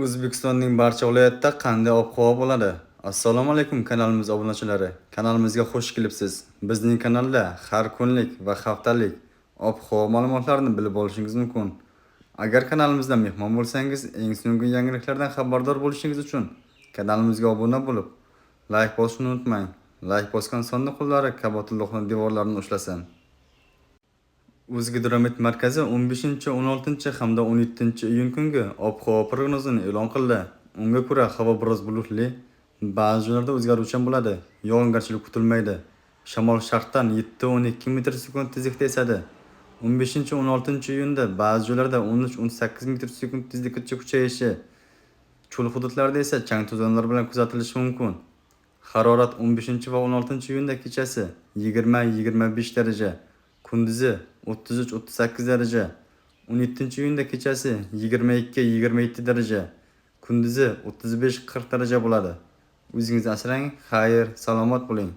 O'zbekistonning barcha viloyatida qanday ob-havo bo'ladi? Assalomu alaykum kanalimiz obunachilari. Kanalimizga xush kelibsiz. Bizning kanalda har kunlik va haftalik ob-havo ma'lumotlarini bilib olishingiz mumkin. Agar kanalimizda mehmon bo'lsangiz, eng so'nggi yangiliklardan xabardor bo'lishingiz uchun kanalimizga obuna bo'lib, like bosishni unutmang. Like bosgan sonda qo'llari Kabatullohning devorlarini ushlasin. O'zgidromet markazi 15, 16 hamda 17 iyun kungi ob-havo prognozini e'lon qildi. Unga ko'ra havo biroz bulutli, ba'zi joylarda o'zgaruvchan bo'ladi. Yog'ingarchilik kutilmaydi. Shamol sharqdan 7-12 metr/sekund tezlikda esadi. 15-16 iyunda ba'zi joylarda 13-18 metr/sekund tezlikkacha kuchayishi, cho'l hududlarda esa chang to'zonlar bilan kuzatilishi mumkin. Harorat 15 va 16 iyunda kechasi 20-25 daraja, kunduzi 33-38 daraja, 17 iyunda kechasi 22-27 daraja, kunduzi 35-40 daraja bo'ladi. O'zingizni asrang, xayr, salomat bo'ling.